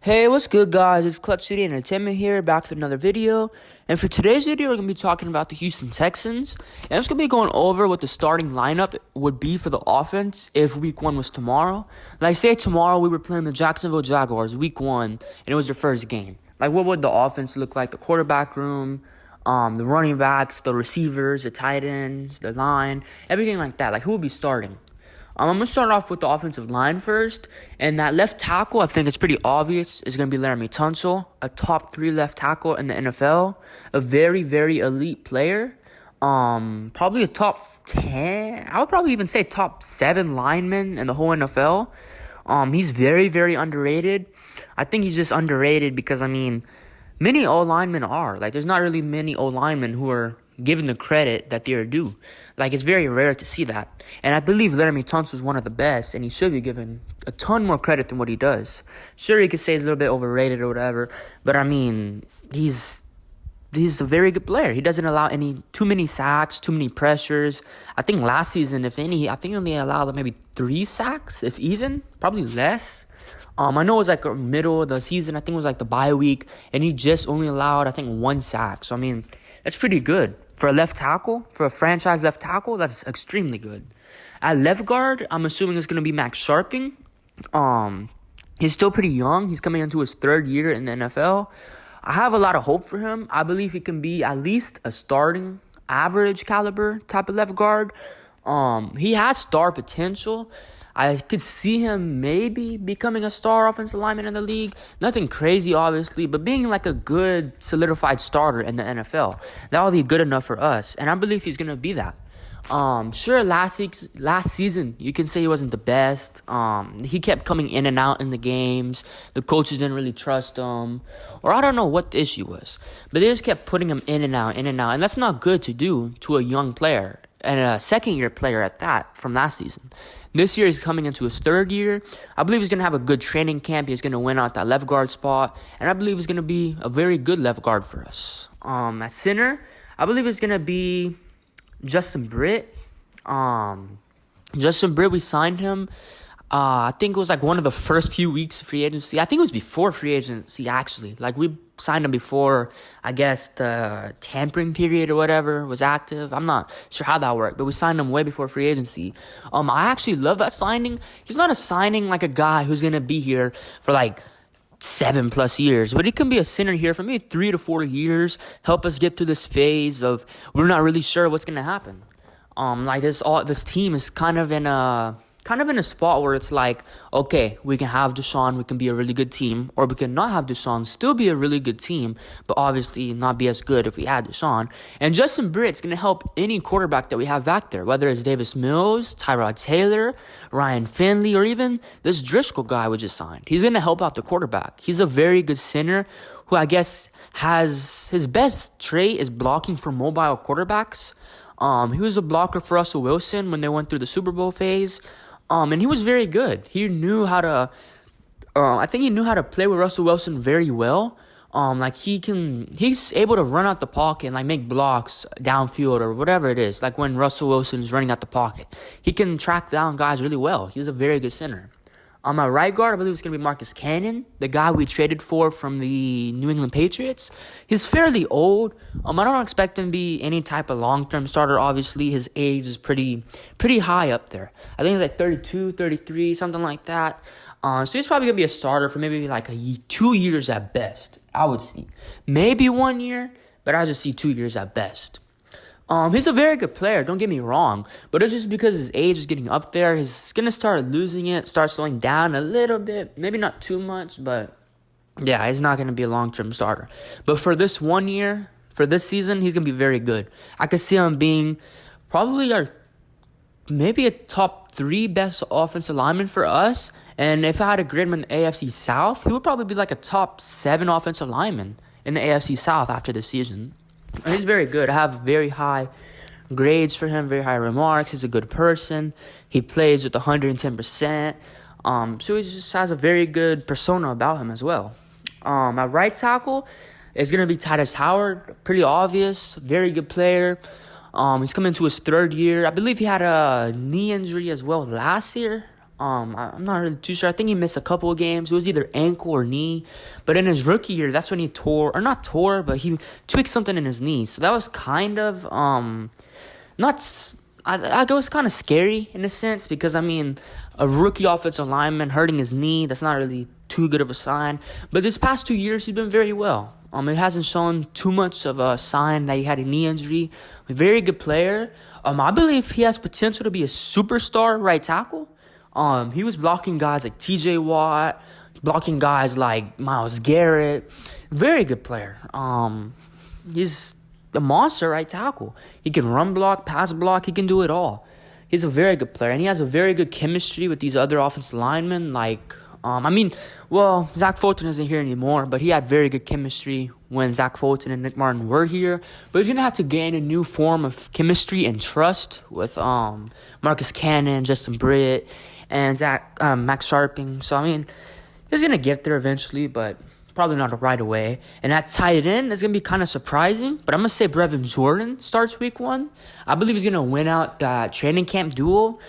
Hey, what's good, guys? It's Clutch City Entertainment here, back with another video. And for today's video, we're going to be talking about the Houston Texans. And it's going to be going over what the starting lineup would be for the offense if week 1 was tomorrow. Like, say tomorrow we were playing the Jacksonville Jaguars, week 1, and it was their first game. Like, what would the offense look like? The quarterback room, the running backs, the receivers, the tight ends, the line, everything like that. Like, who would be starting? I'm going to start off with the offensive line first. And that left tackle, I think it's pretty obvious, is going to be Laramie Tunsil, a top 3 left tackle in the NFL. A very, very elite player. Probably a top 10, I would probably even say top 7 lineman in the whole NFL. He's very, very underrated. I think he's just underrated because, many O-linemen are. Like, there's not really many O-linemen who are given the credit that they are due. Like, it's very rare to see that. And I believe Laramie Tunsil is one of the best, and he should be given a ton more credit than what he does. Sure, he could say he's a little bit overrated or whatever, but he's a very good player. He doesn't allow too many sacks, too many pressures. I think last season, if any, I think he only allowed maybe 3 sacks, if even, probably less. I know it was like a middle of the season. I think it was like the bye week, and he just only allowed, I think, 1 sack. So, that's pretty good. For a left tackle, for a franchise left tackle, that's extremely good. At left guard, I'm assuming it's going to be Max Sharping. He's still pretty young. He's coming into his 3rd year in the NFL. I have a lot of hope for him. I believe he can be at least a starting average caliber type of left guard. He has star potential. I could see him maybe becoming a star offensive lineman in the league. Nothing crazy, obviously, but being like a good solidified starter in the NFL. That would be good enough for us, and I believe he's going to be that. Sure, last season, you can say he wasn't the best. He kept coming in and out in the games. The coaches didn't really trust him. Or I don't know what the issue was. But they just kept putting him in and out. And that's not good to do to a young player. And a second-year player at that from last season. This year, he's coming into his 3rd year. I believe he's going to have a good training camp. He's going to win out that left guard spot. And I believe he's going to be a very good left guard for us. At center, I believe it's going to be Justin Britt. Justin Britt, we signed him. I think it was like one of the first few weeks of free agency. I think it was before free agency, actually. Like, we signed him before, I guess, the tampering period or whatever was active. I'm not sure how that worked, but we signed him way before free agency. I actually love that signing. He's not a signing like a guy who's going to be here for like 7+ years, but he can be a center here for maybe 3 to 4 years, help us get through this phase of we're not really sure what's going to happen. This team is kind of in a spot where it's like, okay, we can have Deshaun, we can be a really good team, or we can not have Deshaun, still be a really good team, but obviously not be as good if we had Deshaun. And Justin Britt's going to help any quarterback that we have back there, whether it's Davis Mills, Tyrod Taylor, Ryan Finley, or even this Driscoll guy we just signed. He's going to help out the quarterback. He's a very good center who I guess has his best trait is blocking for mobile quarterbacks. He was a blocker for Russell Wilson when they went through the Super Bowl phase. And he was very good. He knew how to, I think he knew how to play with Russell Wilson very well. He's able to run out the pocket and like make blocks downfield or whatever it is. Like when Russell Wilson's running out the pocket, he can track down guys really well. He's a very good center. On my right guard, I believe it's going to be Marcus Cannon, the guy we traded for from the New England Patriots. He's fairly old. I don't expect him to be any type of long-term starter, obviously. His age is pretty high up there. I think he's like 32, 33, something like that. So he's probably going to be a starter for maybe like 2 years at best, I would see. Maybe 1 year, but I just see 2 years at best. He's a very good player, don't get me wrong, but it's just because his age is getting up there, he's going to start losing it, start slowing down a little bit, maybe not too much, but yeah, he's not going to be a long-term starter. But for this 1 year, for this season, he's going to be very good. I could see him being probably maybe a top 3 best offensive lineman for us, and if I had to grade him in the AFC South, he would probably be like a top 7 offensive lineman in the AFC South after this season. He's very good. I have very high grades for him, very high remarks. He's a good person. He plays with 110%. So he just has a very good persona about him as well. My right tackle is going to be Titus Howard. Pretty obvious. Very good player. He's coming into his 3rd year. I believe he had a knee injury as well last year. I'm not really too sure. I think he missed a couple of games. It was either ankle or knee. But in his rookie year, that's when he not tore, but he tweaked something in his knee. So that was kind of, not, I it was kind of scary in a sense because, I mean, a rookie offensive lineman hurting his knee, that's not really too good of a sign. But this past 2 years, he's been very well. It hasn't shown too much of a sign that he had a knee injury. A very good player. I believe he has potential to be a superstar right tackle. He was blocking guys like T.J. Watt, blocking guys like Myles Garrett. Very good player. He's a monster right tackle. He can run block, pass block. He can do it all. He's a very good player, and he has a very good chemistry with these other offensive linemen. Zach Fulton isn't here anymore, but he had very good chemistry when Zach Fulton and Nick Martin were here. But he's going to have to gain a new form of chemistry and trust with Marcus Cannon, Justin Britt, and Max Sharping. So, I mean, he's going to get there eventually, but probably not right away. And at tight end, it's going to be kind of surprising. But I'm going to say Brevin Jordan starts week 1. I believe he's going to win out that training camp duel.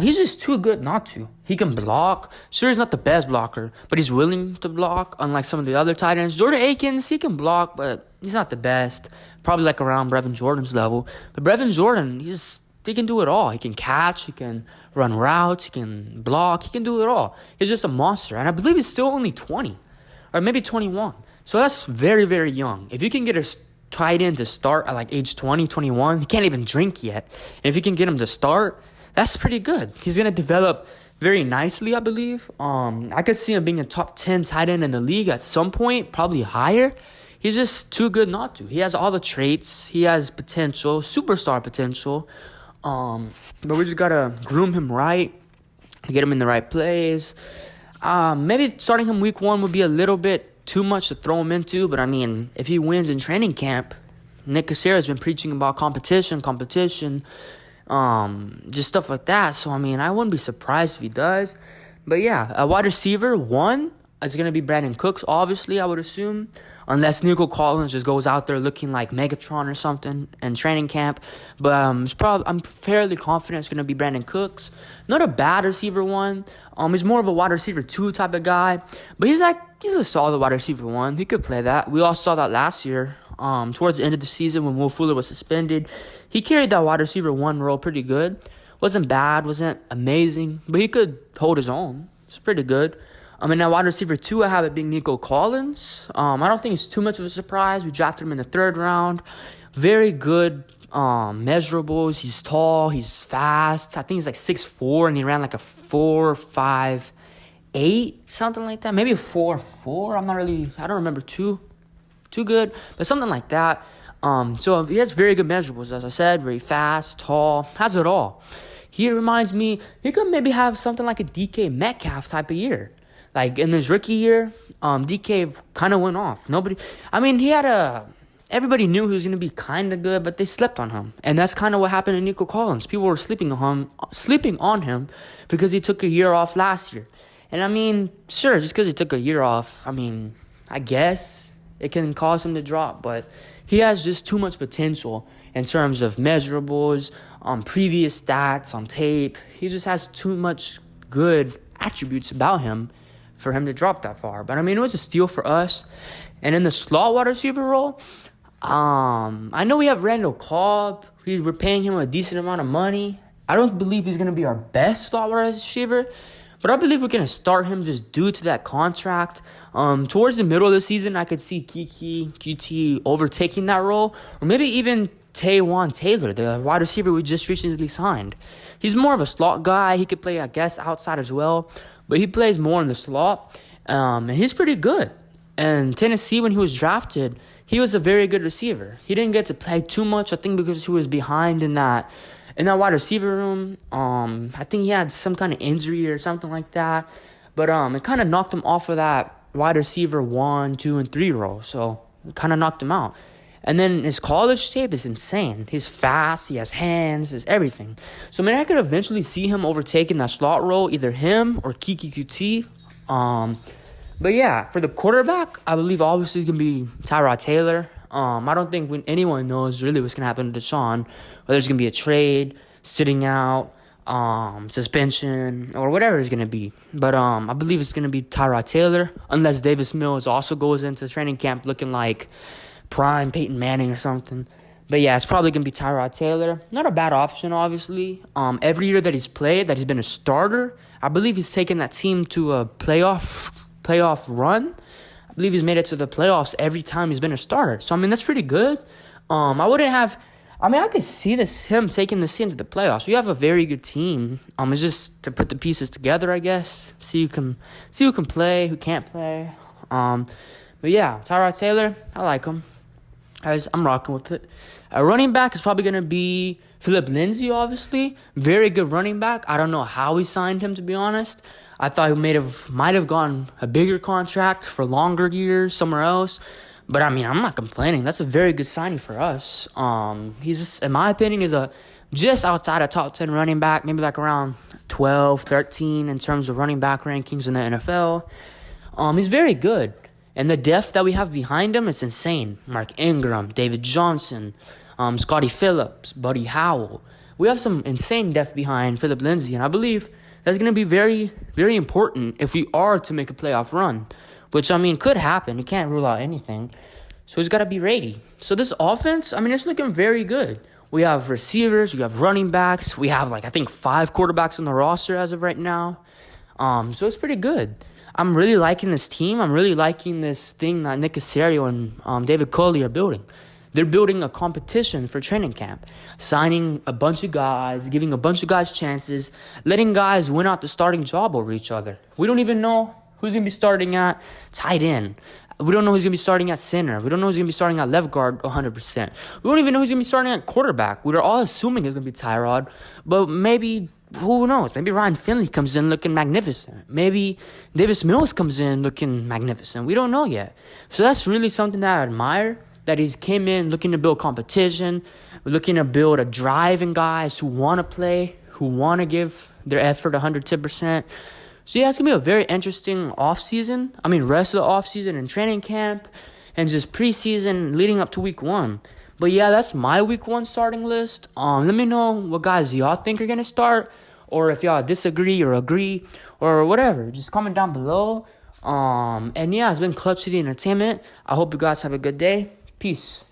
He's just too good not to. He can block. Sure, he's not the best blocker, but he's willing to block, unlike some of the other tight ends. Jordan Akins, he can block, but he's not the best. Probably like around Brevin Jordan's level. But Brevin Jordan, he can do it all. He can catch, he can run routes, he can block, he can do it all. He's just a monster. And I believe he's still only 20, or maybe 21. So that's very, very young. If you can get a tight end to start at like age 20, 21, he can't even drink yet. And if you can get him to start, that's pretty good. He's going to develop very nicely, I believe. I could see him being a top 10 tight end in the league at some point, probably higher. He's just too good not to. He has all the traits. He has potential, superstar potential. But we just got to groom him right, get him in the right place. Maybe starting him week 1 would be a little bit too much to throw him into. But, I mean, if he wins in training camp, Nick Cassera has been preaching about competition, just stuff like that. So, I mean, I wouldn't be surprised if he does. But, yeah, a wide receiver, 1, is going to be Brandon Cooks, obviously, I would assume. Unless Nico Collins just goes out there looking like Megatron or something in training camp. But I'm fairly confident it's going to be Brandon Cooks. Not a bad receiver 1. He's more of a wide receiver 2 type of guy. But he's a solid wide receiver 1. He could play that. We all saw that last year. Towards the end of the season when Will Fuller was suspended, he carried that wide receiver 1 role pretty good. Wasn't bad, wasn't amazing, but he could hold his own. It's pretty good. Now wide receiver 2, I have it being Nico Collins. I don't think it's too much of a surprise. We drafted him in the 3rd round. Very good measurables. He's tall. He's fast. I think he's like 6'4", and he ran like a 4.58, something like that. Maybe a 4.4. I don't remember too good, but something like that. So he has very good measurables, as I said, very fast, tall, has it all. He reminds me, he could maybe have something like a DK Metcalf type of year. Like in his rookie year, DK kind of went off. Everybody knew he was going to be kind of good, but they slept on him. And that's kind of what happened to Nico Collins. People were sleeping on him because he took a year off last year. And I mean, sure, just because he took a year off, I guess it can cause him to drop, but he has just too much potential in terms of measurables, previous stats, on tape. He just has too much good attributes about him for him to drop that far. But, it was a steal for us. And in the slot wide receiver role, I know we have Randall Cobb. We're paying him a decent amount of money. I don't believe he's going to be our best slot wide receiver, but I believe we're going to start him just due to that contract. Towards the middle of the season, I could see Kiki QT overtaking that role, or maybe even Taywan Taylor, the wide receiver we just recently signed. He's more of a slot guy. He could play, I guess, outside as well, but he plays more in the slot, and he's pretty good. And Tennessee, when he was drafted, he was a very good receiver. He didn't get to play too much, I think, because he was behind in that wide receiver room. I think he had some kind of injury or something like that. But it kind of knocked him off of that wide receiver 1, 2, and 3 role. So it kind of knocked him out. And then his college tape is insane. He's fast. He has hands. He's everything. So, I could eventually see him overtaking that slot role, either him or Kiki QT. But, yeah, for the quarterback, I believe obviously it's going to be Tyrod Taylor. I don't think anyone knows really what's going to happen to Deshaun, whether it's going to be a trade, sitting out. suspension or whatever it's gonna be. But I believe it's gonna be Tyrod Taylor, unless Davis Mills also goes into training camp looking like prime Peyton Manning or something. But yeah, it's probably gonna be Tyrod Taylor. Not a bad option, obviously. Every year that he's played, that he's been a starter, I believe he's taken that team to a playoff run. I believe he's made it to the playoffs every time he's been a starter. So I mean, that's pretty good. I could see him taking this team to the playoffs. We have a very good team. It's just to put the pieces together, I guess. See who can play, who can't play. But yeah, Tyrod Taylor, I like him. I'm rocking with it. A running back is probably gonna be Philip Lindsay, obviously. Very good running back. I don't know how he signed him, to be honest. I thought he might have gotten a bigger contract for longer years somewhere else. But I mean, I'm not complaining. That's a very good signing for us. He's just, in my opinion, is a just outside a top 10 running back, maybe like around 12, 13 in terms of running back rankings in the NFL. He's very good. And the depth that we have behind him, it's insane. Mark Ingram, David Johnson, Scotty Phillips, Buddy Howell. We have some insane depth behind Philip Lindsay, and I believe that's going to be very, very important if we are to make a playoff run. Which, I mean, could happen. You can't rule out anything. So he's got to be ready. So this offense, I mean, it's looking very good. We have receivers. We have running backs. We have, I think 5 quarterbacks on the roster as of right now. So it's pretty good. I'm really liking this team. I'm really liking this thing that Nick Caserio and David Culley are building. They're building a competition for training camp. Signing a bunch of guys, giving a bunch of guys chances, letting guys win out the starting job over each other. We don't even know who's going to be starting at tight end. We don't know who's going to be starting at center. We don't know who's going to be starting at left guard 100%. We don't even know who's going to be starting at quarterback. We're all assuming it's going to be Tyrod. But maybe, who knows? Maybe Ryan Finley comes in looking magnificent. Maybe Davis Mills comes in looking magnificent. We don't know yet. So that's really something that I admire. That he's came in looking to build competition. Looking to build a drive in guys who want to play. Who want to give their effort 110%. So yeah, it's going to be a very interesting offseason. I mean, rest of the offseason and training camp and just preseason leading up to week 1. But yeah, that's my week 1 starting list. Let me know what guys y'all think are going to start, or if y'all disagree or agree or whatever. Just comment down below. And yeah, it's been Clutch City Entertainment. I hope you guys have a good day. Peace.